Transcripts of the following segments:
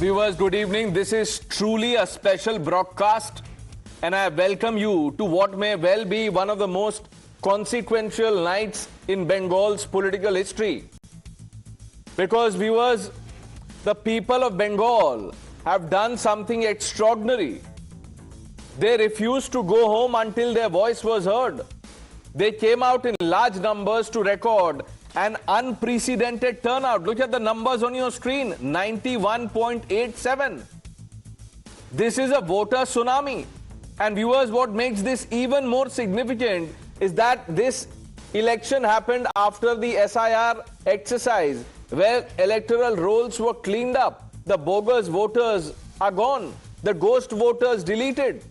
Viewers, good evening. This is truly a special broadcast, and I welcome you to what may well be one of the most consequential nights in Bengal's political history. Because, viewers, the people of Bengal have done something extraordinary. They refused to go home until their voice was heard. They came out in large numbers to record an unprecedented turnout. Look at the numbers on your screen, 91.87. This is a voter tsunami. And viewers, what makes this even more significant is that this election happened after the SIR exercise, where electoral rolls were cleaned up. The bogus voters are gone. The ghost voters deleted.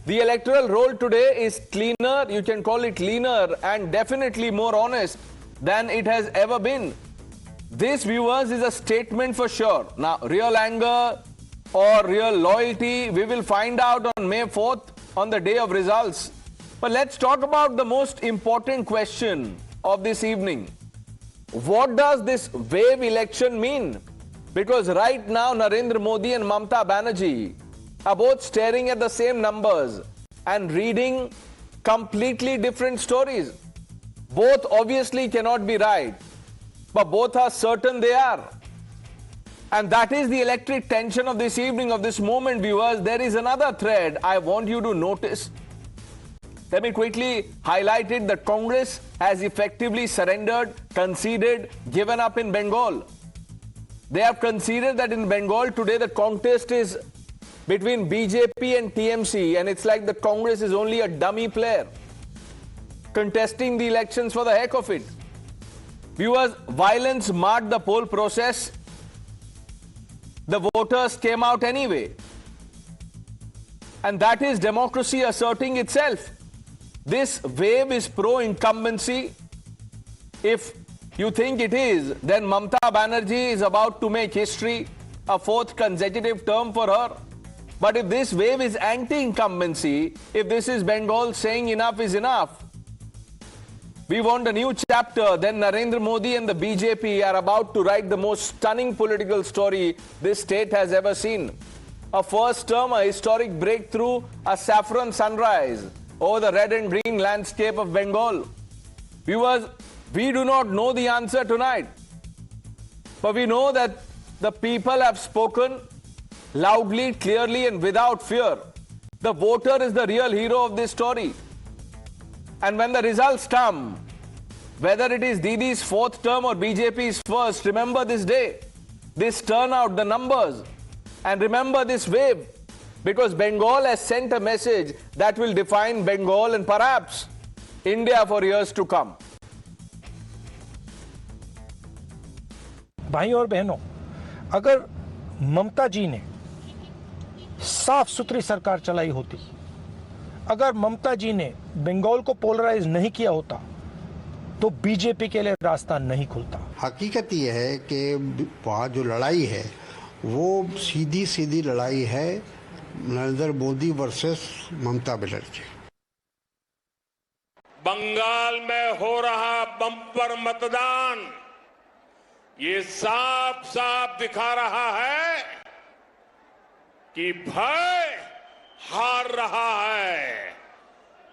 The electoral roll today is cleaner, you can call it leaner, and definitely more honest than it has ever been. This, viewers, is a statement for sure. Now, real anger or real loyalty, we will find out on May 4th on the day of results. But let's talk about the most important question of this evening. What does this wave election mean? Because right now, Narendra Modi and Mamata Banerjee are both staring at the same numbers and reading completely different stories. Both obviously cannot be right, but both are certain they are. And that is the electric tension of this evening, of this moment, viewers. There is another thread I want you to notice. Let me quickly highlight it that Congress has effectively surrendered, conceded, given up in Bengal. They have conceded that in Bengal today the contest is between BJP and TMC, and it's like the Congress is only a dummy player contesting the elections for the heck of it. Viewers, violence marred the poll process. The voters came out anyway. And that is democracy asserting itself. This wave is pro-incumbency. If you think it is, then Mamata Banerjee is about to make history, a fourth consecutive term for her. But if this wave is anti-incumbency, if this is Bengal saying enough is enough, we want a new chapter, then Narendra Modi and the BJP are about to write the most stunning political story this state has ever seen. A first term, a historic breakthrough, a saffron sunrise over the red and green landscape of Bengal. Viewers, we do not know the answer tonight, but we know that the people have spoken loudly, clearly, and without fear. The voter is the real hero of this story. And when the results come, whether it is Didi's fourth term or BJP's first, remember this day, this turnout, the numbers, and remember this wave, because Bengal has sent a message that will define Bengal and perhaps India for years to come. भाई और बहनों, अगर ममता जी ने साफ सुथरी सरकार चलाई होती, अगर ममता जी ने बंगाल को पोलराइज नहीं किया होता, तो बीजेपी के लिए रास्ता नहीं खुलता। हकीकत यह है कि वहाँ जो लड़ाई है वो सीधी सीधी लड़ाई है नरेंद्र मोदी वर्सेस ममता बनर्जी। बंगाल में हो रहा बम्पर मतदान ये साफ साफ दिखा रहा है कि भय हार रहा है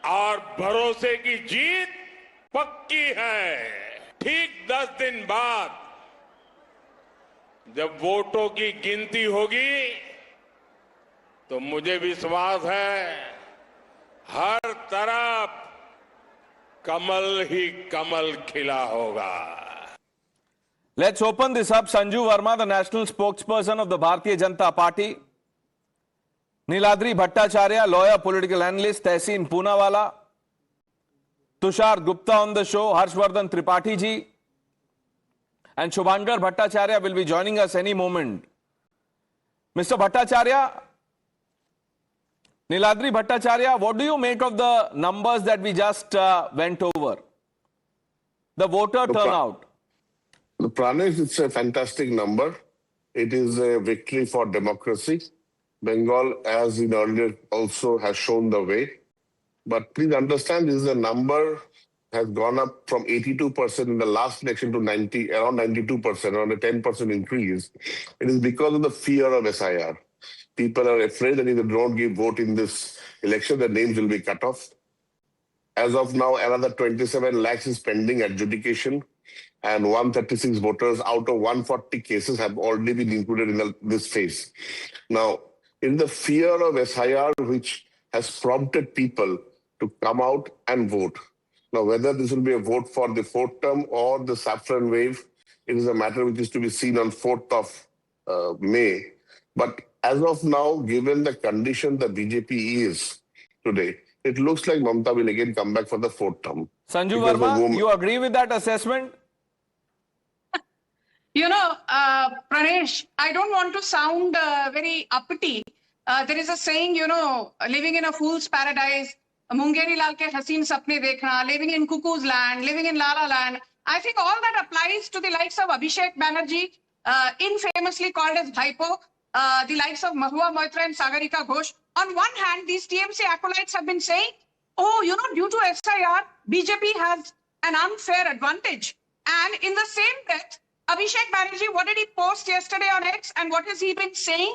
और भरोसे की जीत पक्की है। ठीक 10 दिन बाद जब वोटों की गिनती होगी तो मुझे विश्वास है हर तरफ कमल ही कमल खिला होगा। Let's open this up. Sanju Verma, the national spokesperson of the Bharatiya Janata Party. Niladri Bhattacharya, lawyer, political analyst, Tehseen Poonawala. Tushar Gupta on the show, Harshvardhan Tripathi ji. And Shubhankar Bhattacharya will be joining us any moment. Mr. Bhattacharya, Niladri Bhattacharya, what do you make of the numbers that we just went over? The voter turnout. Pranesh, it's a fantastic number. It is a victory for democracy. Bengal, as in earlier, also has shown the way. But please understand, this is a number has gone up from 82% in the last election to around 92%, around a 10% increase, it is because of the fear of SIR. People are afraid that if they don't give vote in this election, their names will be cut off. As of now, another 27 lakhs is pending adjudication, and 136 voters out of 140 cases have already been included in this phase. Now, in the fear of SIR, which has prompted people to come out and vote. Now, whether this will be a vote for the fourth term or the saffron wave, it is a matter which is to be seen on 4th of May. But as of now, given the condition the BJP is today, it looks like Mamata will again come back for the fourth term. Sanju Verma, you agree with that assessment? You know, Pranesh, I don't want to sound very uppity. There is a saying, you know, living in a fool's paradise, Mungeri Lal ke haseen sapne dekhna, living in cuckoo's land, living in La La Land. I think all that applies to the likes of Abhishek Banerjee, infamously called as Bhaipo, the likes of Mahua Moitra and Sagarika Ghosh. On one hand, these TMC acolytes have been saying, oh, you know, due to SIR, BJP has an unfair advantage. And in the same breath, Abhishek Banerjee, what did he post yesterday on X and what has he been saying?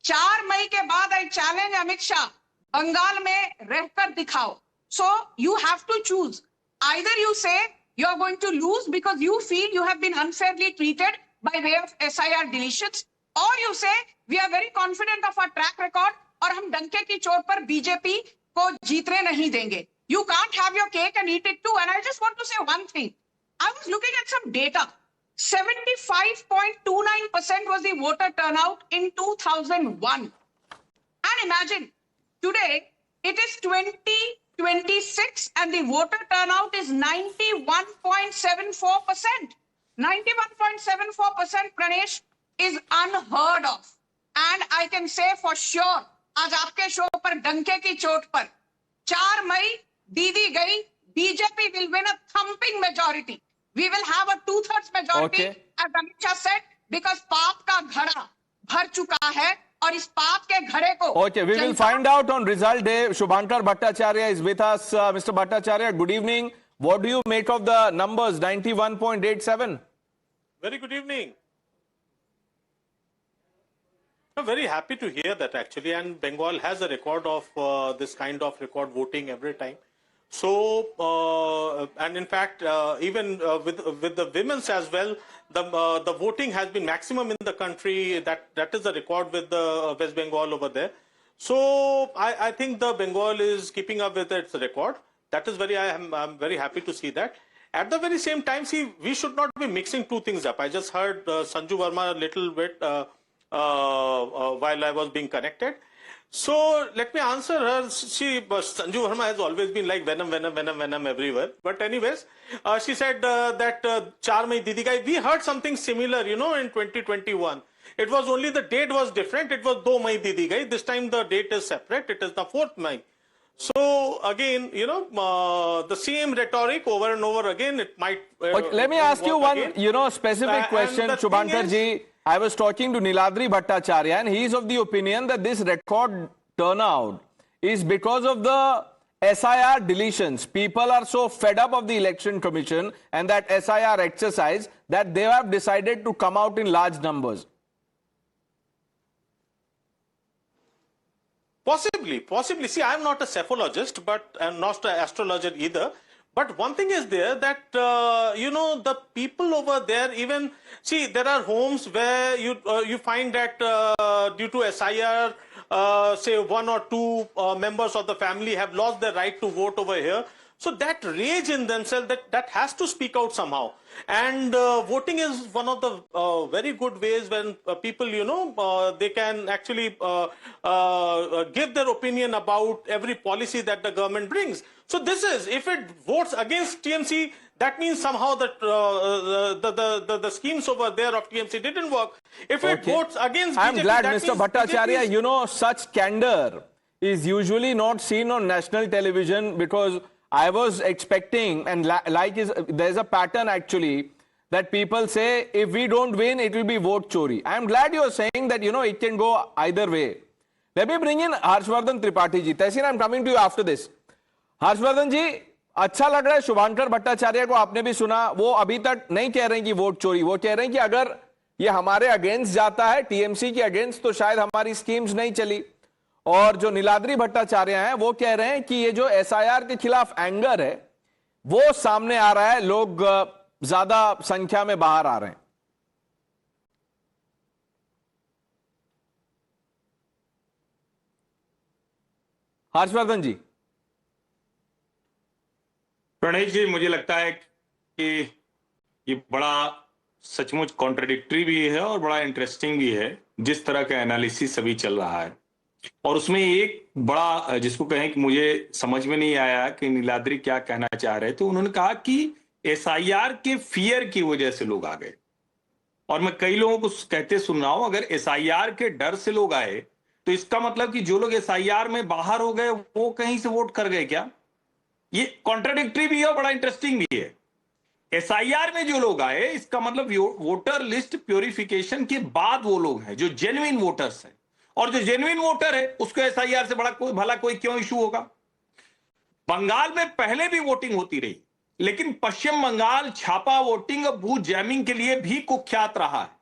4 May ke baad I challenge Amit Shah, Bengal mein rehkar dikhao. So you have to choose. Either you say you are going to lose because you feel you have been unfairly treated by way of SIR deletions, or you say we are very confident of our track record और हम डंके की चोट पर BJP को जीतने नहीं देंगे. You can't have your cake and eat it too. And I just want to say one thing. I was looking at some data. 75.29% was the voter turnout in 2001. And imagine, today it is 2026 and the voter turnout is 91.74%. 91.74%, Pranesh, is unheard of. And I can say for sure, आज आपके show पर डंके की चोट पर 4 मई दीदी गई, BJP will win a thumping majority. We will have a 2/3 majority, as Amit Shah said, because पाप का घड़ा भर चुका है और इस पाप के घड़े को. Okay, we will find out on result day. Shubhankar Bhattacharya is with us. Mr. Bhattacharya, good evening. What do you make of the numbers, 91.87? Very good evening. I'm very happy to hear that actually, and Bengal has a record of this kind of record voting every time. So, and in fact, even with the women's as well, the voting has been maximum in the country. That is the record with the West Bengal over there. So, I think the Bengal is keeping up with its record. That is I'm very happy to see that. At the very same time, see, we should not be mixing two things up. I just heard Sanju Verma a little bit while I was being connected. So let me answer her. Sanju Verma has always been like venom everywhere. But anyways, she said that 4 May Didi Gai. We heard something similar, you know, in 2021. It was only the date was different. It was 2 May Didi Gai. This time the date is separate. It is the 4th May. So again, you know, the same rhetoric over and over again. It might. Okay, let me ask you one, you know, specific question, Shubhankar ji. I was talking to Niladri Bhattacharya, and he is of the opinion that this record turnout is because of the SIR deletions. People are so fed up of the election commission and that SIR exercise that they have decided to come out in large numbers. Possibly. See, I'm not a cephalogist, but I'm not an astrologer either. But one thing is there that, you know, the people over there, even, see, there are homes where you find that due to SIR, say 1 or 2 members of the family have lost their right to vote over here. So that rage in themselves, that has to speak out somehow. And voting is one of the very good ways when people, you know, they can actually give their opinion about every policy that the government brings. So this is, if it votes against TMC, that means somehow that the schemes over there of TMC didn't work. If it votes against BJP, I'm glad, that Mr. Bhattacharya, you know, such candor is usually not seen on national television, because I was expecting, and there's a pattern actually, that people say, if we don't win, it will be vote chori. I'm glad you're saying that, you know, it can go either way. Let me bring in Harshvardhan Tripathi ji. Tehseen, I'm coming to you after this. Harshvardhan ji, अच्छा लग रहा है शुभांकर भट्टाचार्य को, आपने भी सुना, वो अभी तक नहीं कह रहे हैं कि वोट चोरी, वो कह रहे हैं कि अगर ये हमारे अगेंस्ट जाता है, टीएमसी के अगेंस्ट, तो शायद हमारी स्कीम्स नहीं चली। और जो नीलाद्री भट्टाचार्य हैं वो कह रहे हैं कि ये जो एसआईआर के खिलाफ एंगर है वो सामने आ रहा है, लोग ज्यादा संख्या में बाहर आ रहे हैं। हर्षवर्धन जी। प्रणेश जी, मुझे लगता है कि ये बड़ा सचमुच कॉन्ट्रडिक्टरी भी है और बड़ा इंटरेस्टिंग भी है जिस तरह का एनालिसिस अभी चल रहा है। और उसमें एक बड़ा जिसको कहें कि मुझे समझ में नहीं आया कि नीलाद्री क्या कहना चाह रहे थे। उन्होंने कहा कि एसआईआर के फियर की वजह से लोग आ गए। और मैं कई लोगों को कहते सुन रहा हूं, अगर एसआईआर के डर से लोग आए तो इसका मतलब कि जो लोग एसआईआर में बाहर हो गए वो कहीं से वोट कर गए क्या? ये कॉन्ट्राडिक्टरी भी है और बड़ा इंटरेस्टिंग भी है। एसआईआर में जो लोग आए इसका मतलब वोटर लिस्ट प्योरिफिकेशन के बाद वो लोग हैं जो जेन्युइन वोटर्स हैं। और जो जेन्युइन वोटर है उसको एसआईआर से भला कोई क्यों इशू होगा? बंगाल में पहले भी वोटिंग होती रही, लेकिन पश्चिम बंगाल छापा वोटिंग और बूथ जैमिंग के लिए भी कुख्यात रहा है।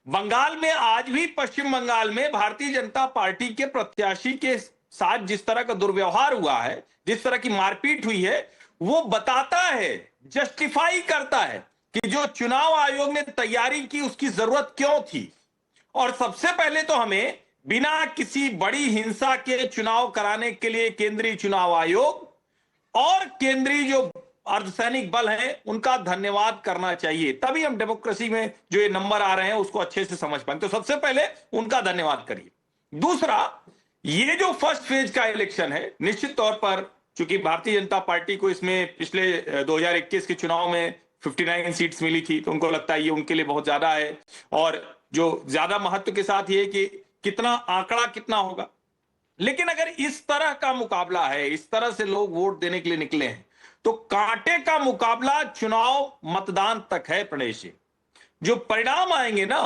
बंगाल में आज भी पश्चिम बंगाल में भारतीय जनता पार्टी के प्रत्याशी के साथ जिस तरह का दुर्व्यवहार हुआ है, जिस तरह की मारपीट हुई है, वो बताता है, जस्टिफाई करता है कि जो चुनाव आयोग ने तैयारी की उसकी जरूरत क्यों थी। और सबसे पहले तो हमें बिना किसी बड़ी हिंसा के चुनाव कराने के लिए केंद्रीय चुनाव आयोग और केंद्रीय जो अर्धसैनिक बल हैं उनका धन्यवाद करना चाहिए। तभी हम डेमोक्रेसी में जो ये नंबर आ रहे हैं उसको अच्छे से समझ पाएंगे। तो सबसे पहले उनका धन्यवाद करिए। दूसरा, ये जो फर्स्ट फेज का इलेक्शन है, निश्चित तौर पर चूंकि भारतीय जनता पार्टी को इसमें पिछले 2021 के चुनाव में 59 सीट्स मिली थी, तो उनको लगता है ये उनके लिए बहुत ज्यादा है। और जो ज्यादा महत्व के साथ ये कि कितना आंकड़ा कितना होगा। लेकिन अगर इस तरह का मुकाबला है, इस तरह से लोग वोट देने के लिए निकले हैं, तो कांटे का मुकाबला चुनाव मतदान तक है प्रणेश जी। जो परिणाम आएंगे ना,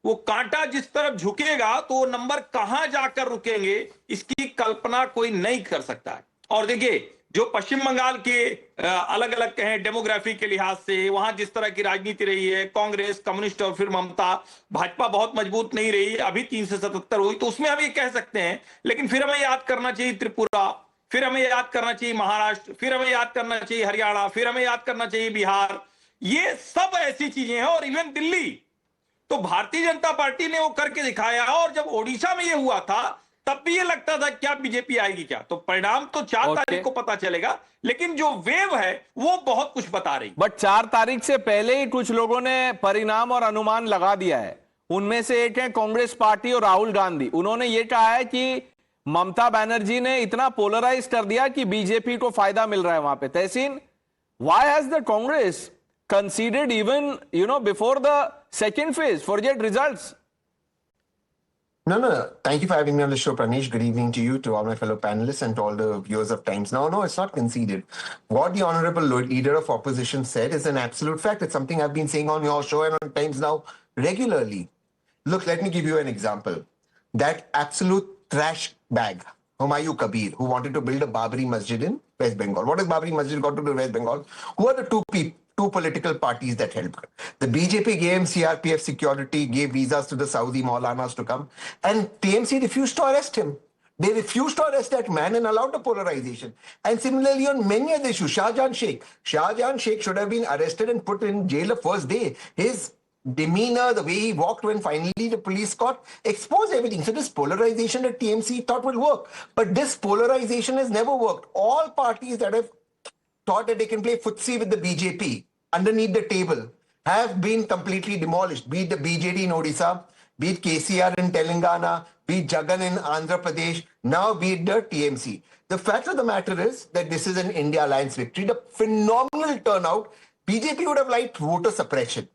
वो कांटा जिस तरफ झुकेगा तो वो नंबर कहां जाकर रुकेंगे इसकी कल्पना कोई नहीं कर सकता है। और देखिए, जो पश्चिम बंगाल के अलग अलग कहें डेमोग्राफी के लिहाज से वहां जिस तरह की राजनीति रही है, कांग्रेस, कम्युनिस्ट और फिर ममता, भाजपा बहुत मजबूत नहीं रही, अभी 3 से 77 हुई, तो उसमें हम ये कह सकते हैं। लेकिन फिर हमें याद करना चाहिए त्रिपुरा, फिर हमें याद करना चाहिए महाराष्ट्र, फिर हमें याद करना चाहिए हरियाणा, फिर हमें याद करना चाहिए बिहार। ये सब ऐसी चीजें हैं। और इवन दिल्ली तो भारतीय जनता पार्टी ने वो करके दिखाया। और जब ओडिशा में ये हुआ था तब भी ये लगता था क्या बीजेपी आएगी क्या। तो परिणाम तो 4 तारीख को पता चलेगा, लेकिन जो वेव है वो बहुत कुछ बता रही। बट 4 तारीख से पहले ही कुछ लोगों ने परिणाम और अनुमान लगा दिया है। उनमें से एक है कांग्रेस पार्टी और राहुल गांधी। उन्होंने ये कहा है कि ममता बनर्जी ने इतना पोलराइज कर दिया कि बीजेपी को फायदा मिल रहा है वहां पे। Tehseen, why has the Congress conceded even before the second phase? Forget results. No. Thank you for having me on the show, Pranesh. Good evening to you, to all my fellow panelists, and to all the viewers of Times. No, it's not conceded. What the honorable leader of opposition said is an absolute fact. It's something I've been saying on your show and on Times now regularly. Look, let me give you an example. That absolute trash bag, Humayun Kabir, who wanted to build a Babri Masjid in West Bengal. What has Babri Masjid got to do with West Bengal? Who are the two political parties that helped? The BJP gave CRPF security, gave visas to the Saudi Maulanas to come, and TMC refused to arrest him. They refused to arrest that man and allowed the polarization. And similarly on many other issues, Shahjahan Sheikh should have been arrested and put in jail the first day. His demeanor, the way he walked when finally the police caught, exposed everything. So this polarization that TMC thought will work, but this polarization has never worked. All parties that have thought that they can play footsie with the BJP underneath the table have been completely demolished. Be it the BJD in Odisha, be it KCR in Telangana, be it Jagan in Andhra Pradesh, now be it the TMC. The fact of the matter is that this is an India Alliance victory. The phenomenal turnout, BJP would have liked voter suppression.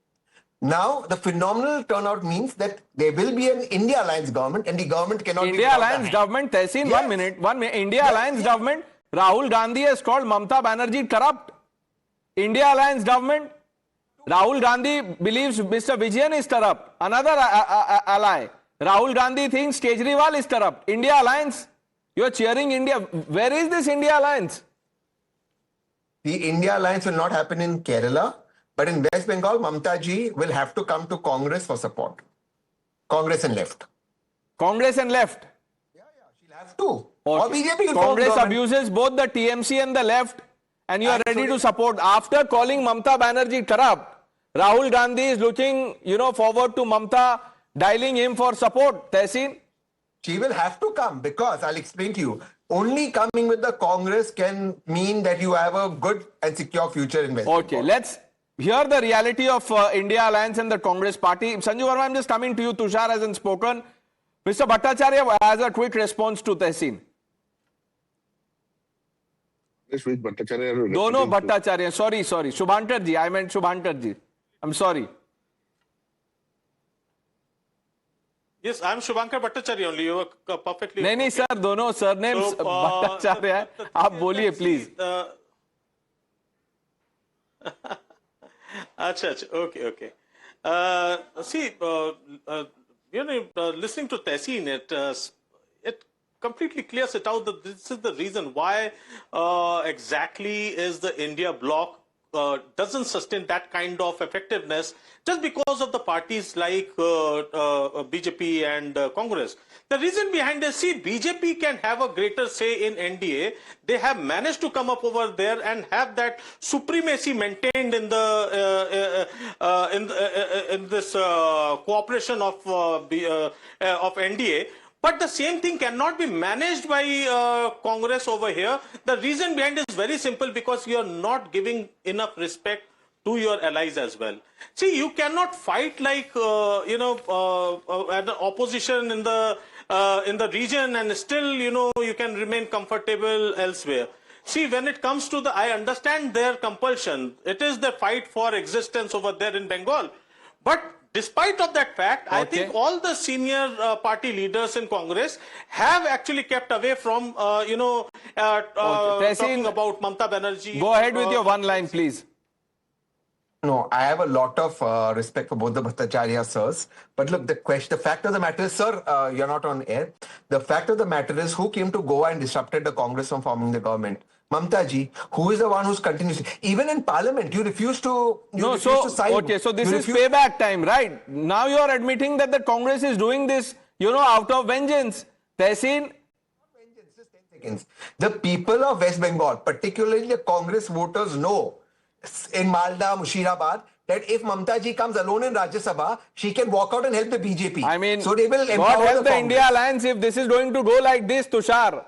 Now, the phenomenal turnout means that there will be an India Alliance government and the government cannot be... India Alliance government, Tehsin, yes. One minute. India Alliance government, Rahul Gandhi has called Mamta Banerjee corrupt. India Alliance government, Rahul Gandhi believes Mr. Vijayan is corrupt. Another ally. Rahul Gandhi thinks Kejriwal is corrupt. India Alliance, you are cheering India. Where is this India Alliance? The India alliance will not happen in Kerala, but in West Bengal, Mamta ji will have to come to Congress for support. Congress and left. Congress and left. She'll have to. Or Okay. BJP will form Congress government. abuses both the TMC and the left, and you are ready to support. After calling Mamta Banerjee corrupt, Rahul Gandhi is looking, forward to Mamta dialing him for support. Tehseen? She will have to come because I'll explain to you. Only coming with the Congress can mean that you have a good and secure future in West Okay, Bengal. let's hear the reality of India Alliance and the Congress party. Sanju Verma, I'm just coming to you. Tushar hasn't spoken. Mr. Bhattacharya has a quick response to Tehseen. Dono Bhattacharya. Sorry. Shubhankar ji. I meant Shubhankar ji. I'm sorry. Yes, I'm Shubhankar Bhattacharya only. You were perfectly. नहीं sir, दोनों surnames Bhattacharya है. आप बोलिए please. अच्छा, okay. See, listening to Tehseen, it completely clears it out that this is the reason why exactly is the India bloc doesn't sustain that kind of effectiveness just because of the parties like BJP and Congress. The reason behind this, see, BJP can have a greater say in NDA. They have managed to come up over there and have that supremacy maintained in the in this cooperation of NDA. But the same thing cannot be managed by Congress over here. The reason behind it is very simple, because you are not giving enough respect to your allies as well. See, you cannot fight like an opposition in the region and still you can remain comfortable elsewhere. See, when it comes to I understand their compulsion. It is the fight for existence over there in Bengal, but despite of that fact, I think all the senior party leaders in Congress have actually kept away from, talking about Mamta Banerjee. Go ahead with your one line, please. No, I have a lot of respect for both the Bhattacharya sirs. But look, the fact of the matter is, sir, you're not on air. The fact of the matter is, who came to Goa and disrupted the Congress from forming the government? Mamta ji, who is the one who's continuously, even in Parliament, you refuse to sign. Okay, so this is payback time, right? Now you are admitting that the Congress is doing this, out of vengeance. Tehseen? The people of West Bengal, particularly the Congress voters, know in Malda, Mushirabad, that if Mamta ji comes alone in Rajya Sabha, she can walk out and help the BJP. I mean, so they will God help the India Alliance if this is going to go like this, Tushar.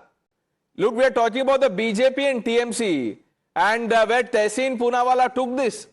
Look, we are talking about the BJP and TMC, and where Tehseen Poonawalla took this.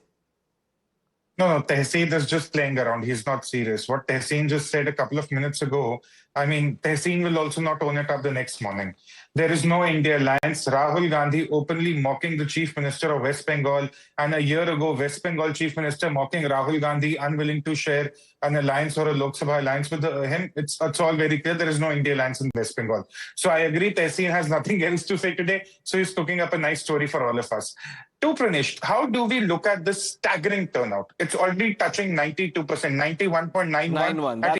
No, Tehseen is just playing around. He's not serious. What Tehseen just said a couple of minutes ago, I mean, Tehseen will also not own it up the next morning. There is no India Alliance. Rahul Gandhi openly mocking the Chief Minister of West Bengal, and a year ago, West Bengal Chief Minister mocking Rahul Gandhi, unwilling to share an alliance or a Lok Sabha alliance with him. It's all very clear. There is no India Alliance in West Bengal. So I agree, Tehseen has nothing else to say today. So he's cooking up a nice story for all of us. To Pranesh, how do we look at this staggering turnout? It's already touching 92%, 91.91 at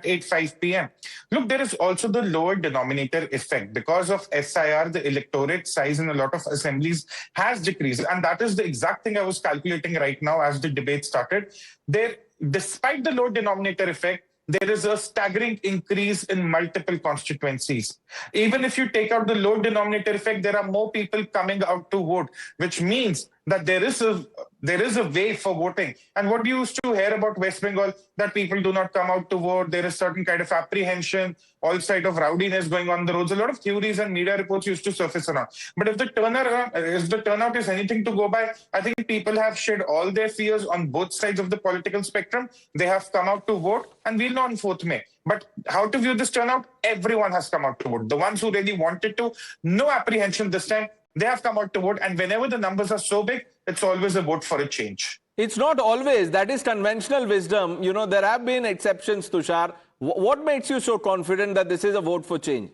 8:05 p.m. Look, there is also the lower denominator effect. Because of SIR, the electorate size in a lot of assemblies has decreased. And that is the exact thing I was calculating right now as the debate started. Despite the low denominator effect, there is a staggering increase in multiple constituencies. Even if you take out the low denominator effect, there are more people coming out to vote, which means that there is a way for voting. And what you used to hear about West Bengal, that people do not come out to vote, there is certain kind of apprehension, all side of rowdiness going on the roads. A lot of theories and media reports used to surface around. But if the turnout is anything to go by, I think people have shed all their fears on both sides of the political spectrum. They have come out to vote, and we'll know on 4th May. But how to view this turnout? Everyone has come out to vote. The ones who really wanted to, no apprehension this time. They have come out to vote, and whenever the numbers are so big, it's always a vote for a change. It's not always. That is conventional wisdom. There have been exceptions, Tushar. What makes you so confident that this is a vote for change?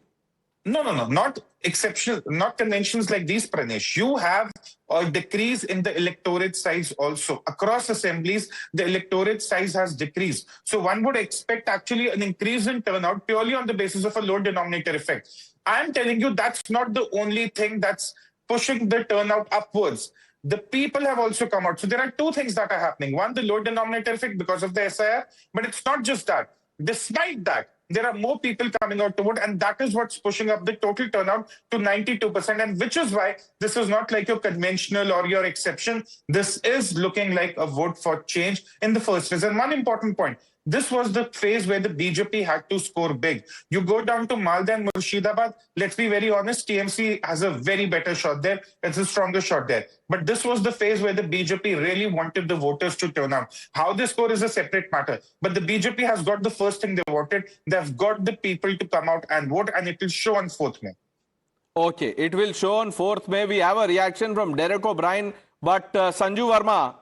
No. Not exceptional, not conventions like these, Pranesh. You have a decrease in the electorate size also. Across assemblies, the electorate size has decreased. So one would expect actually an increase in turnout purely on the basis of a low denominator effect. I'm telling you, that's not the only thing that's pushing the turnout upwards. The people have also come out. So there are two things that are happening. One, the low denominator effect because of the SIR, but it's not just that. Despite that, there are more people coming out to vote, and that is what's pushing up the total turnout to 92%, and which is why this is not like your conventional or your exception. This is looking like a vote for change in the first phase. And one important point, this was the phase where the BJP had to score big. You go down to Malda and Murshidabad, let's be very honest, TMC has a very better shot there. It's a stronger shot there. But this was the phase where the BJP really wanted the voters to turn out. How they score is a separate matter. But the BJP has got the first thing they wanted. They've got the people to come out and vote, and it will show on 4th May. Okay, it will show on 4th May. We have a reaction from Derek O'Brien, but Sanju Verma,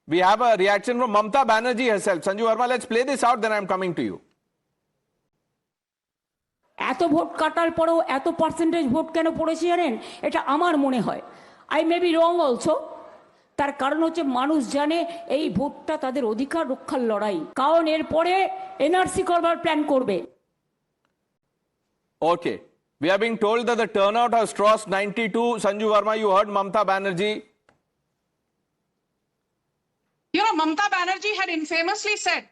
we have a reaction from Mamta Banerjee herself. Sanju Verma, let's play this out, then I'm coming to you. এত vote কাটার পরেও এত percentage vote কেন পড়েছে জানেন? এটা আমার মনে হয়, I may be wrong also. তার কারণ হচ্ছে মানুষ জানে এই ভোটটা তাদের অধিকার রক্ষার লড়াই, কারণ এরপরে এনআরসি করবার প্ল্যান করবে। Okay, we are being told that the turnout has crossed 92. Sanju Verma, you heard Mamta Banerjee. You know, Mamta Banerjee had infamously said,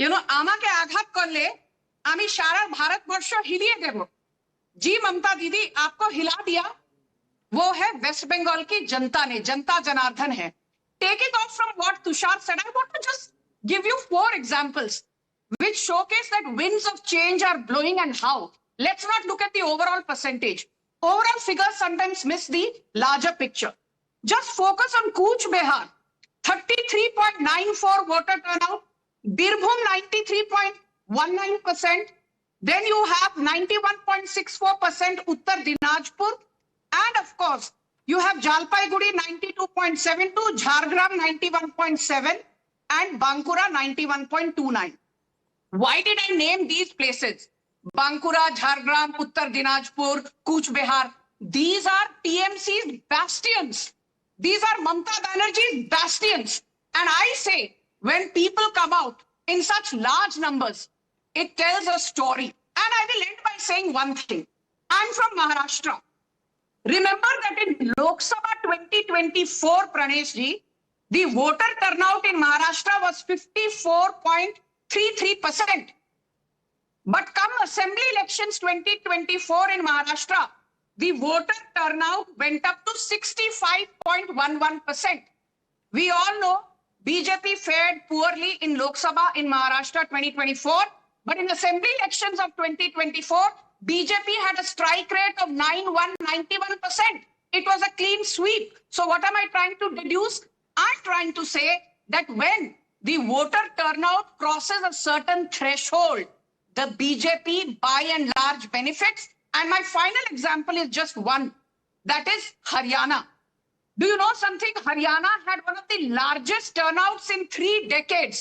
you know, আমাকে আঘাত করলে আমি সারা ভারতবর্ষ হিলিয়ে দেব। जी ममता दीदी, आपको हिला दिया वो है वेस्ट बंगाल की जनता ने, जनता जनार्दन है। Taking off from what Tushar said, I want to just give you 4 examples which showcase that winds of change are blowing and how. Let's not look at the overall percentage. Overall figures sometimes miss the larger picture. Just focus on Cooch Behar, 33.94 voter turnout, Birbhum 93.19%, then you have 91.64% Uttar Dinajpur, and of course, you have Jalpaiguri 92.72, Jhargram 91.7, and Bankura 91.29. Why did I name these places? Bankura, Jhargram, Uttar Dinajpur, Cooch Behar. These are TMC's bastions. These are Mamta Banerjee's bastions. And I say, when people come out in such large numbers, it tells a story. And I will end by saying one thing. I'm from Maharashtra. Remember that in Lok Sabha 2024, Pranesh ji, the voter turnout in Maharashtra was 54.33%. But come Assembly elections 2024 in Maharashtra, the voter turnout went up to 65.11%. We all know BJP fared poorly in Lok Sabha in Maharashtra 2024, but in Assembly elections of 2024, BJP had a strike rate of 91%. It was a clean sweep. So what am I trying to deduce? I'm trying to say that when the voter turnout crosses a certain threshold, the BJP by and large benefits. And my final example is just one, that is Haryana. Do you know something? Haryana had one of the largest turnouts in 3 decades.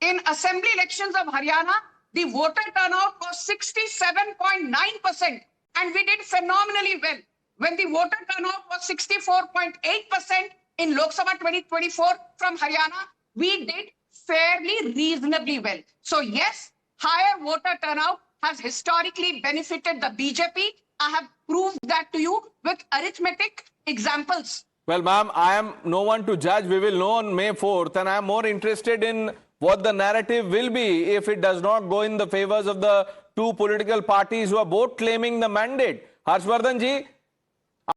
In assembly elections of Haryana, the voter turnout was 67.9%, and we did phenomenally well. When the voter turnout was 64.8% in Lok Sabha 2024 from Haryana, we did fairly reasonably well. So yes, higher voter turnout has historically benefited the BJP. I have proved that to you with arithmetic examples. Well, ma'am, I am no one to judge. We will know on May 4th, and I am more interested in what the narrative will be if it does not go in the favors of the 2 political parties who are both claiming the mandate. Harshvardhan ji,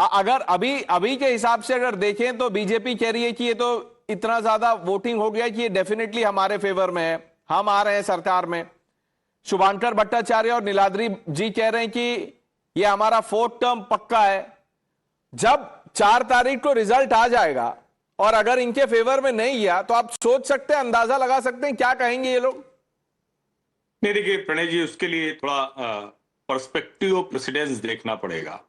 अगर अभी के हिसाब से अगर देखें तो BJP कह रही है कि ये तो इतना ज्यादा वोटिंग हो गया कि ये डेफिनेटली हमारे फेवर में है, हम आ रहे हैं सरकार में। शुभांकर भट्टाचार्य और नीलाद्री जी कह रहे हैं कि ये हमारा 4th टर्म पक्का है। जब 4 तारीख को रिजल्ट आ जाएगा और अगर इनके फेवर में नहीं गया तो आप सोच सकते हैं, अंदाजा लगा सकते हैं क्या कहेंगे ये लोग? नहीं, देखिए प्रणय जी, उसके लिए थोड़ा पर्सपेक्टिव ऑफ प्रेसिडेंस देखना पड़ेगा।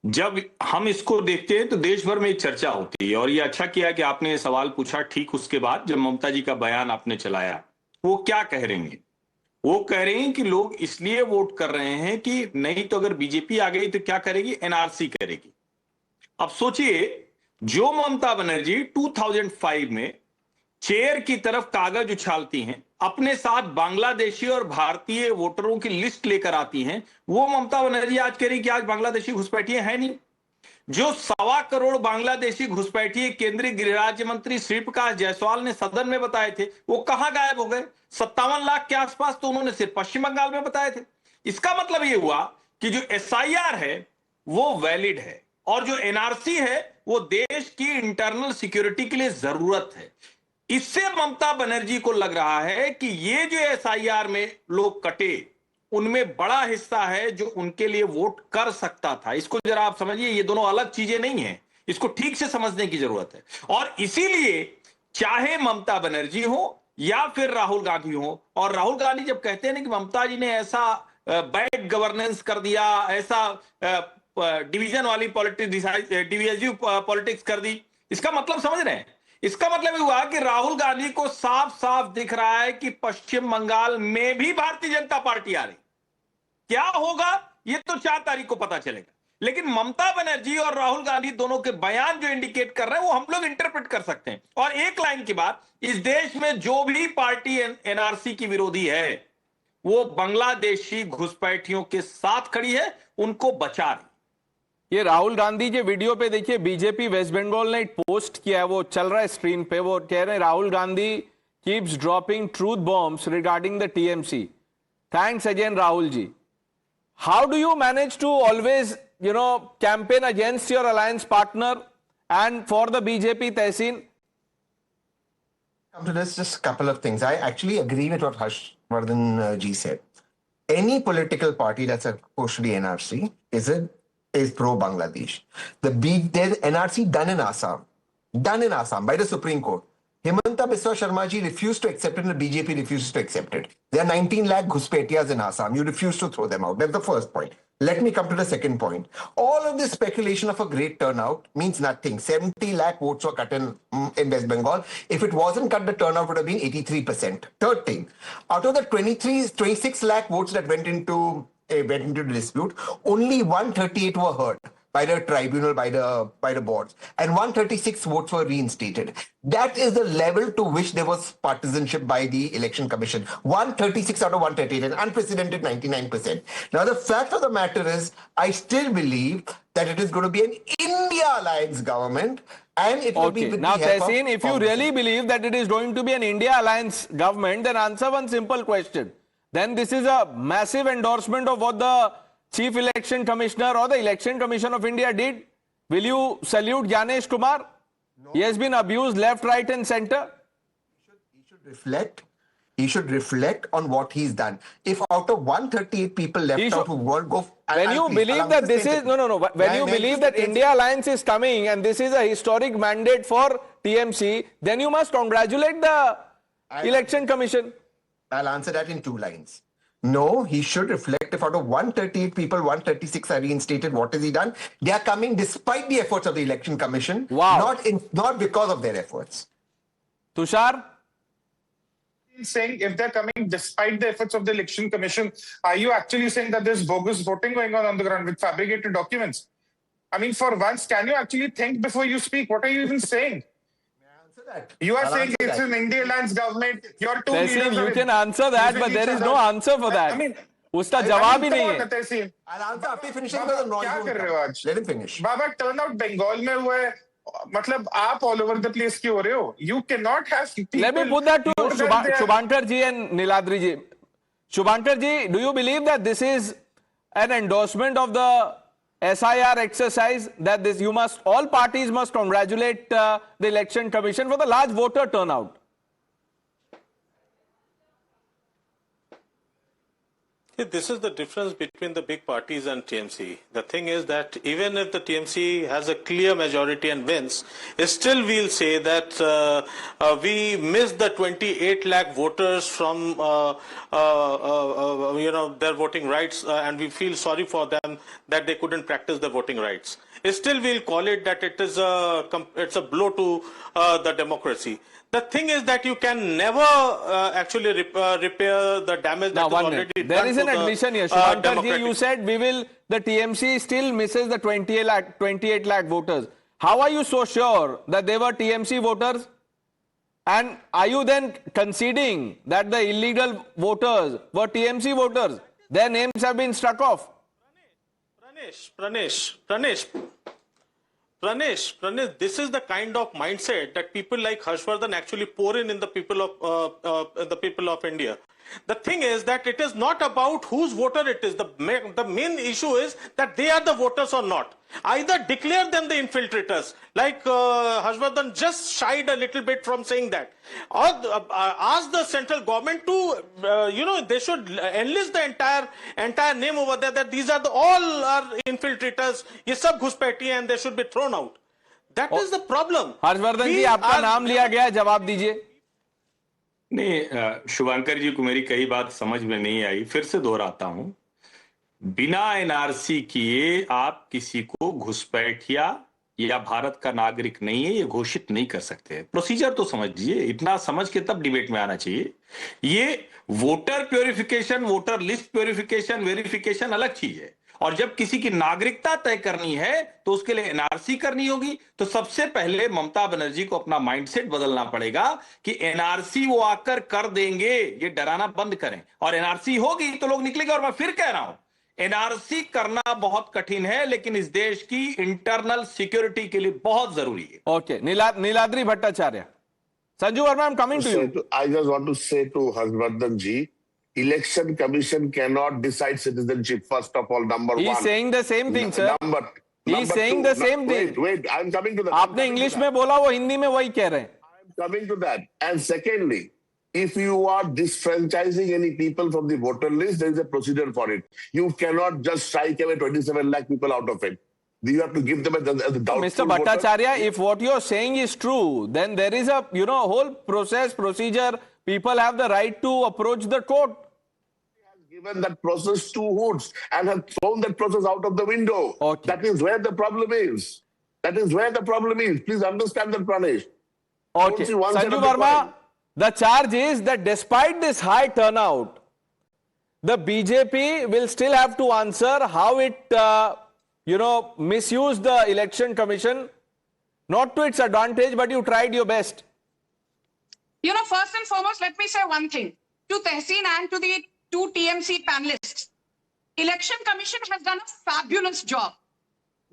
जब हम इसको देखते हैं तो देश भर में चर्चा होती है, और ये अच्छा किया कि आपने ये सवाल पूछा ठीक उसके बाद जब ममता जी का बयान आपने चलाया। वो क्या कह रही हैं? वो कह रही हैं कि लोग इसलिए वोट कर रहे हैं कि नहीं तो अगर बीजेपी आ गई तो क्या करेगी? एनआरसी करेगी। अब सोचिए, जो ममता बनर्जी 2005 में चेयर की तरफ कागज उछालती हैं, अपने साथ बांग्लादेशी और भारतीय वोटरों की लिस्ट लेकर आती हैं, वो ममता बनर्जी आज कह रही कि आज बांग्लादेशी घुसपैठिए हैं नहीं, जो 1.25 करोड़ बांग्लादेशी घुसपैठिए केंद्रीय गृह राज्य मंत्री श्री प्रकाश जायसवाल ने सदन में बताए थे, वो कहां गायब हो गए? 57 लाख के आसपास तो उन्होंने सिर्फ पश्चिम बंगाल में बताए थे। इसका मतलब ये हुआ कि जो SIR है वो वैलिड है और जो NRC है वो देश की इंटरनल सिक्योरिटी के लिए जरूरत है। इससे ममता बनर्जी को लग रहा है कि ये जो SIR में लोग कटे उनमें बड़ा हिस्सा है जो उनके लिए वोट कर सकता था। इसको जरा आप समझिए, ये दोनों अलग चीजें नहीं है, इसको ठीक से समझने की जरूरत है। और इसीलिए चाहे ममता बनर्जी हो या फिर राहुल गांधी हो, और राहुल गांधी जब कहते हैं ना कि ममता जी ने ऐसा बैड गवर्नेंस कर दिया, ऐसा डिवीजन वाली पॉलिटिक्स, डिविजिव पॉलिटिक्स कर दी, इसका मतलब समझ रहे हैं? इसका मतलब हुआ कि राहुल गांधी को साफ साफ दिख रहा है कि पश्चिम बंगाल में भी भारतीय जनता पार्टी आ रही। क्या होगा ये तो 4 तारीख को पता चलेगा, लेकिन ममता बनर्जी और राहुल गांधी दोनों के बयान जो इंडिकेट कर रहे हैं वो हम लोग इंटरप्रेट कर सकते हैं। और एक लाइन की बात, इस देश में जो भी पार्टी NRC की विरोधी है वो बांग्लादेशी घुसपैठियों के साथ खड़ी है, उनको बचा रही। ये राहुल गांधी के वीडियो पे देखिए, बीजेपी वेस्ट बंगाल ने पोस्ट किया है, वो चल रहा है स्क्रीन पे। वो कह रहे हैं Rahul Gandhi keeps dropping truth bombs regarding the TMC। Thanks again Rahul ji. How do you manage to always campaign against your alliance partner and for the BJP, Tehseen? Come to this, just a couple of things. I actually agree with what Harshvardhan ji said. Any political party that's opposed to the NRC is pro-Bangladesh. There's NRC done in Assam by the Supreme Court. Himanta Biswa Sharma ji refused to accept it and the BJP refuses to accept it. There are 19 lakh Ghuspetiyas in Assam. You refuse to throw them out. That's the first point. Let me come to the second point. All of this speculation of a great turnout means nothing. 70 lakh votes were cut in West Bengal. If it wasn't cut, the turnout would have been 83%. Third thing, out of the 26 lakh votes that went into the dispute, only 138 were heard by the tribunal, by the boards, and 136 votes were reinstated. That is the level to which there was partisanship by the election commission. 136 out of 138, an unprecedented 99%. Now the fact of the matter is, I still believe that it is going to be an India alliance government, and it will be with now, the help of Tehseen, if you really believe that it is going to be an India alliance government, then answer one simple question. Then this is a massive endorsement of what the Chief Election Commissioner or the Election Commission of India did. Will you salute Gyanesh Kumar? No. He has been abused left, right and center. He should reflect on what he's done. If out of 138 people left out who won't go... When you believe that this is... No. When you believe that India Alliance is coming and this is a historic mandate for TMC, then you must congratulate the Election Commission. I'll answer that in 2 lines. No, he should reflect. If out of 138 people, 136 are reinstated, what has he done? They are coming despite the efforts of the Election Commission, not because of their efforts. Tushar? Saying if they're coming despite the efforts of the Election Commission, are you actually saying that there's bogus voting going on the ground with fabricated documents? I mean, for once, can you actually think before you speak? What are you even saying? You are saying it's an India alliance government. Your two leaders you can answer that, but there is no answer for that. I mean, उसका जवाब ही नहीं है. I'll answer after finishing the noise. क्या कर रहे हो आज? Let him finish. बाबा, turnout Bengal में हुआ है. मतलब आप all over the place क्यों हो रहे हो? You cannot have people. Let me put that to Shubhankar ji and Niladri ji. Shubhankar ji, do you believe that this is an endorsement of the SIR exercise, that this all parties must congratulate the Election Commission for the large voter turnout? This is the difference between the big parties and TMC. The thing is that even if the TMC has a clear majority and wins, still we'll say that we missed the 28 lakh voters from their voting rights, and we feel sorry for them that they couldn't practice their voting rights. Still we'll call it that it's a blow to the democracy. The thing is that you can never actually repair the damage that is already done. There is an admission here. Shubhankar ji, you said the TMC still misses the 28 lakh voters. How are you so sure that they were TMC voters? And are you then conceding that the illegal voters were TMC voters? Their names have been struck off. Pranesh, Pranesh, this is the kind of mindset that people like Harshvardhan actually pour in the people of India. The thing is that it is not about whose voter it is. The main issue is that they are the voters or not. Either declare them the infiltrators, like Harshvardhan just shied a little bit from saying that, or ask the central government to, they should enlist the entire name over there, that these are all are infiltrators, ye sab घुसपैठी, and they should be thrown out. That is the problem. Harshvardhan जी, आपका नाम लिया गया, जवाब दीजिए. नहीं, शुभांकर जी को मेरी कई बात समझ में नहीं आई, फिर से दोहराता हूं. बिना एनआरसी किए आप किसी को घुसपैठिया या भारत का नागरिक नहीं है ये घोषित नहीं कर सकते. प्रोसीजर तो समझिए, इतना समझ के तब डिबेट में आना चाहिए. ये voter purification, voter list purification, verification अलग चीज है. और जब किसी की नागरिकता तय करनी है तो उसके लिए एनआरसी करनी होगी. तो सबसे पहले ममता बनर्जी को अपना माइंडसेट बदलना पड़ेगा कि एनआरसी वो आकर कर देंगे, ये डराना बंद करें. और एनआरसी होगी तो लोग निकलेंगे. और मैं फिर कह रहा हूं, एनआरसी करना बहुत कठिन है, लेकिन इस देश की इंटरनल सिक्योरिटी के लिए बहुत जरूरी है. Okay, Niladri Bhattacharya. Sanju Verma, I am coming to you. I just want to say to Harshvardhan ji, Election Commission cannot decide citizenship. First of all, number one. He's saying the same thing, sir. He's saying the same thing. Wait, I'm coming to that. आपने English में बोला, वो हिंदी में वही कह रहे हैं. I'm coming to that. And secondly, if you are disfranchising any people from the voter list, there is a procedure for it. You cannot just strike away 27 lakh people out of it. You have to give them a doubtful Mr. Bhattacharya, if what you're saying is true, then there is a whole procedure. People have the right to approach the court. Given that process two hoods and have thrown that process out of the window. Okay. That is where the problem is. That is where the problem is. Please understand that, Pranesh. Okay. Sanju Verma, the charge is that despite this high turnout, the BJP will still have to answer how it, misused the election commission, not to its advantage, but you tried your best. First and foremost, let me say one thing to Tehseen and to the two TMC panelists. Election Commission has done a fabulous job.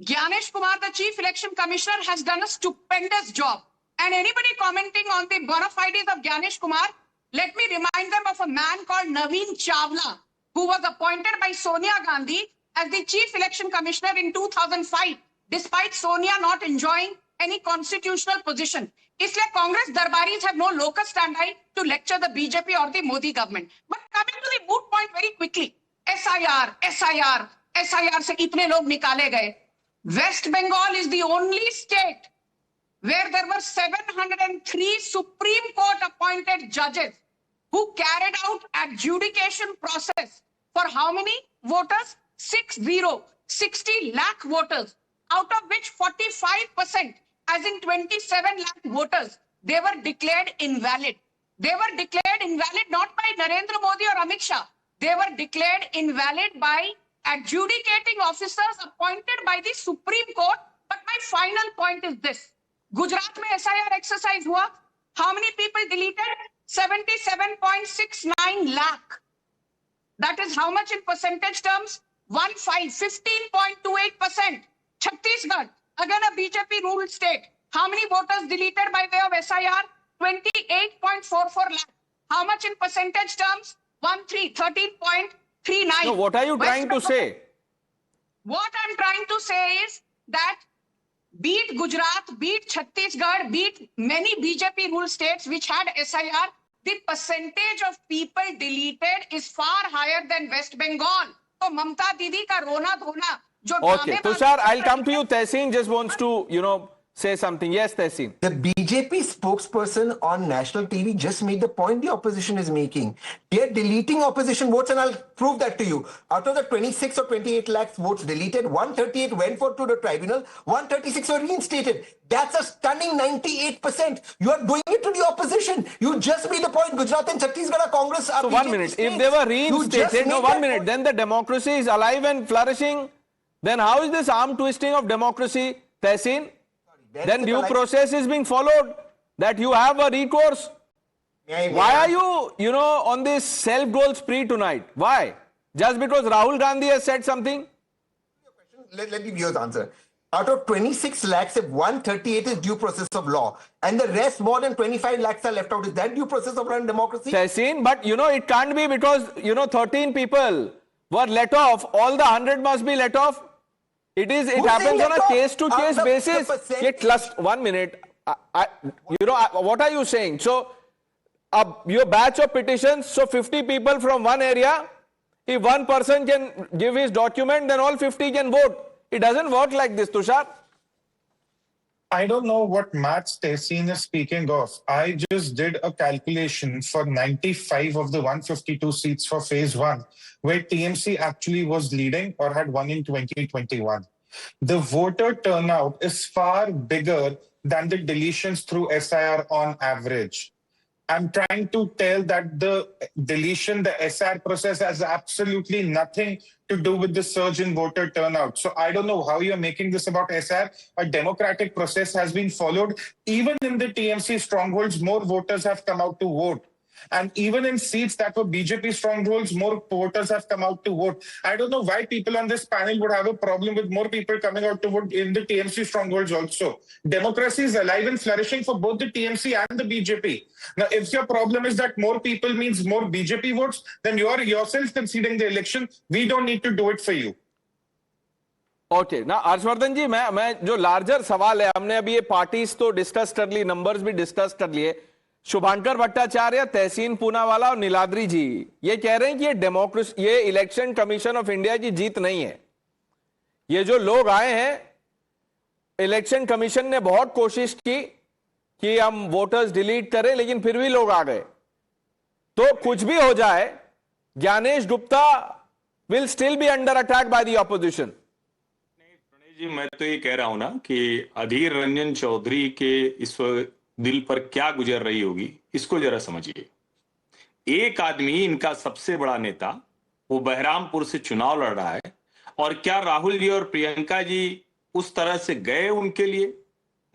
Gyanesh Kumar, the Chief Election Commissioner, has done a stupendous job. And anybody commenting on the bona fides of Gyanesh Kumar, let me remind them of a man called Naveen Chawla, who was appointed by Sonia Gandhi as the Chief Election Commissioner in 2005, despite Sonia not enjoying any constitutional position. इसलिए Congress दरबारीज have no locus standi to lecture the BJP or the Modi government. But coming to the moot point very quickly, SIR से इतने लोग निकाले गए. West Bengal is the only state where there were 703 Supreme Court appointed judges who carried out adjudication process for how many voters? 60 lakh voters, out of which 45%, as in 27 lakh voters, they were declared invalid. They were declared invalid not by Narendra Modi or Amit Shah. They were declared invalid by adjudicating officers appointed by the Supreme Court. But my final point is this. Gujarat mein SIR exercise hua. How many people deleted? 77.69 lakh. That is how much in percentage terms? 15.28%. Chhattisgarh, again a BJP ruled state. How many voters deleted by way of SIR? 28.44 lakh. How much in percentage terms? 13.39. No, what are you trying to say? What I'm trying to say is that beat Gujarat, beat Chhattisgarh, beat many BJP ruled states which had SIR, the percentage of people deleted is far higher than West Bengal. So Mamta Didi ka rona dhona. Okay, Tushar, I'll come to you. Tehseen just wants to, say something. Yes, Tehseen. The BJP spokesperson on national TV just made the point the opposition is making. They're deleting opposition votes, and I'll prove that to you. Out of the 26 or 28 lakhs votes deleted, 138 went to the tribunal, 136 were reinstated. That's a stunning 98%. You are doing it to the opposition. You just made the point. Gujarat and Chhattisgarh are Congress. So 1 minute. If they were reinstated, no, 1 minute. Then the democracy is alive and flourishing. Then how is this arm twisting of democracy, Tehseen? Then due process is being followed, that you have a recourse. Why are you, on this self-goal spree tonight? Why? Just because Rahul Gandhi has said something? Let me give you the answer. Out of 26 lakhs, if 138 is due process of law, and the rest, more than 25 lakhs are left out, is that due process of law and democracy? Tehseen, but it can't be because 13 people were let off. All the 100 must be let off. It happens on a case-to-case basis. One minute. What are you saying? So, your batch of petitions, so 50 people from one area, if one person can give his document, then all 50 can vote. It doesn't work like this, Tushar. I don't know what maths Tehseen is speaking of. I just did a calculation for 95 of the 152 seats for phase 1, where TMC actually was leading or had won in 2021. The voter turnout is far bigger than the deletions through SIR on average. I'm trying to tell that the deletion, the SIR process has absolutely nothing to do with the surge in voter turnout. So I don't know how you're making this about SIR. A democratic process has been followed. Even in the TMC strongholds, more voters have come out to vote. And even in seats that were BJP strongholds, more voters have come out to vote. I don't know why people on this panel would have a problem with more people coming out to vote in the TMC strongholds also. Democracy is alive and flourishing for both the TMC and the BJP. Now, if your problem is that more people means more BJP votes, then you are yourself conceding the election. We don't need to do it for you. Okay. Now, Harshvardhan जी, मैं जो larger सवाल है, हमने अभी ये parties तो discuss कर ली, numbers भी डिस्कस कर लिए. शुभांकर भट्टाचार्य, तहसीन पूनावाला और नीलाद्री जी ये कह रहे हैं कि ये इलेक्शन कमीशन ऑफ इंडिया की जीत नहीं है. ये जो लोग आए हैं, इलेक्शन कमीशन ने बहुत कोशिश की कि हम वोटर्स डिलीट करें, लेकिन फिर भी लोग आ गए. तो कुछ भी हो जाए, Gyanesh Gupta will still be under attack by the opposition. Pranay ji, मैं तो ये कह रहा हूं ना कि अधीर रंजन चौधरी के इस दिल पर क्या गुजर रही होगी, इसको जरा समझिए. एक आदमी, इनका सबसे बड़ा नेता, वो बहरामपुर से चुनाव लड़ रहा है, और क्या राहुल जी और प्रियंका जी उस तरह से गए उनके लिए,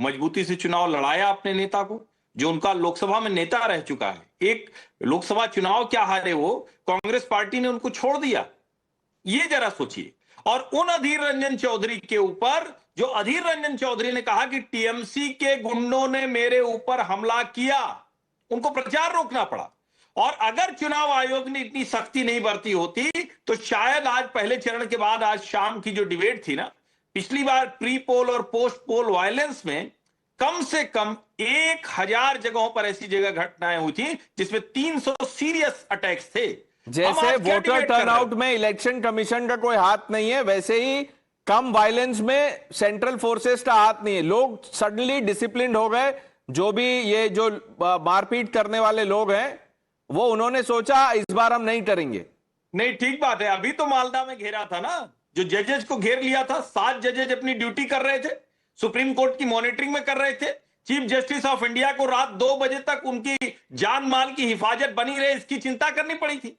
मजबूती से चुनाव लड़ाया अपने नेता को, जो उनका लोकसभा में नेता रह चुका है. एक लोकसभा चुनाव क्या हारे वो, कांग्रेस पार्टी ने उनको छोड़ दिया. ये जरा सोचिए. और उन अधीर रंजन चौधरी के ऊपर, जो अधीर रंजन चौधरी ने कहा कि टीएमसी के गुंडों ने मेरे ऊपर हमला किया, उनको प्रचार रोकना पड़ा. और अगर चुनाव आयोग ने इतनी सख्ती नहीं बरती होती, तो शायद आज पहले चरण के बाद आज शाम की जो डिबेट थी ना, पिछली बार प्री पोल और पोस्ट पोल वायलेंस में कम से कम 1000 जगहों पर ऐसी जगह घटनाएं हुई थी जिसमें 300 सीरियस अटैक्स थे. जैसे वोटर टर्नआउट में इलेक्शन कमीशन का कोई हाथ नहीं है, वैसे ही कम वायलेंस में सेंट्रल फोर्सेस का हाथ नहीं है. लोग सडनली डिसिप्लिन हो गए. जो भी ये जो मारपीट करने वाले लोग हैं, वो उन्होंने सोचा इस बार हम नहीं करेंगे. नहीं, ठीक बात है. अभी तो मालदा में घेरा था ना, जो जजेस को घेर लिया था. 7 जजेस अपनी ड्यूटी कर रहे थे, सुप्रीम कोर्ट की मॉनिटरिंग में कर रहे थे. चीफ जस्टिस ऑफ इंडिया को रात 2 बजे तक उनकी जान माल की हिफाजत बनी रहे, इसकी चिंता करनी पड़ी थी.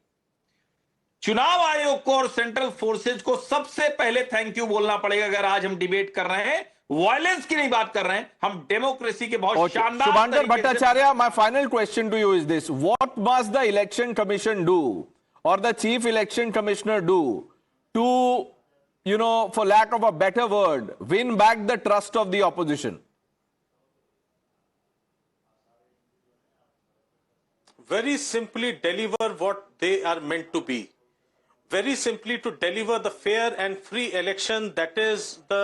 चुनाव आयोग को और सेंट्रल फोर्सेज को सबसे पहले थैंक यू बोलना पड़ेगा. अगर आज हम डिबेट कर रहे हैं, वायलेंस की नहीं बात कर रहे हैं, हम डेमोक्रेसी के बहुत शानदार. Shubhankar Bhattacharya, my final question to you is this: what must the Election Commission do or the chief election commissioner do to, for lack of a better word, win back the trust of the opposition? Very simply deliver what they are meant to be. Very simply to deliver the fair and free election. That is the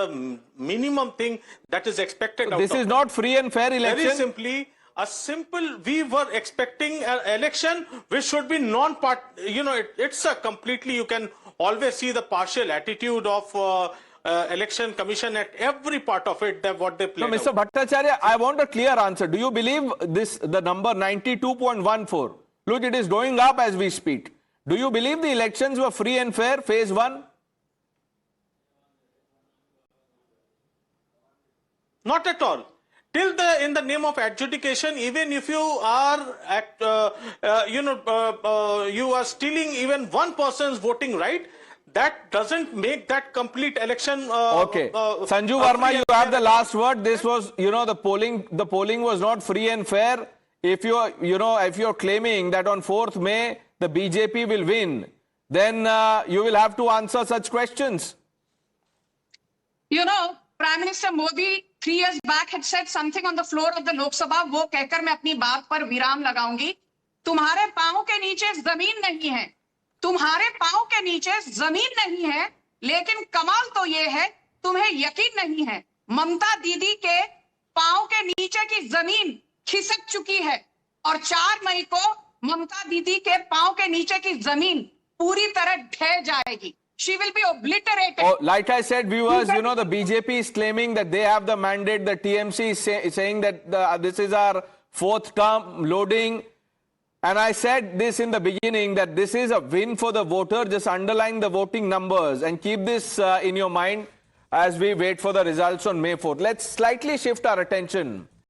minimum thing that is expected out of This is not free and fair election. Very simply, we were expecting an election which should be non-part, it's a completely, you can always see the partial attitude of election commission at every part of it, that what they played. No, Mr. Bhattacharya, I want a clear answer. Do you believe the number 92.14? Look, it is going up as we speak. Do you believe the elections were free and fair, phase 1? Not at all. In the name of adjudication, even if you are you are stealing even one person's voting right, that doesn't make that complete election. Okay. Sanju Verma, you have the last word. This was, the polling was not free and fair. If you're claiming that on 4th May, the BJP will win, then you will have to answer such questions. Prime Minister Modi 3 years back had said something on the floor of the Lok Sabha. वो कहकर मैं अपनी बात पर विराम लगाऊंगी. तुम्हारे पांव के नीचे जमीन नहीं है, तुम्हारे पांव के नीचे जमीन नहीं है, लेकिन कमाल तो ये है तुम्हें यकीन नहीं है. ममता दीदी के पांव के नीचे की जमीन खिसक चुकी है और 4 मई को ममता दीदी के पांव के नीचे की जमीन पूरी तरह ढह जाएगी. She will be obliterated. Oh, like I said, viewers, you know, the BJP is claiming that they have the mandate. The TMC is saying that this is our 4th term loading. And I said this in the beginning, that this is a win for the voter. Just underline the voting numbers and keep this in your mind as we wait for the results on May 4th. Let's slightly shift our attention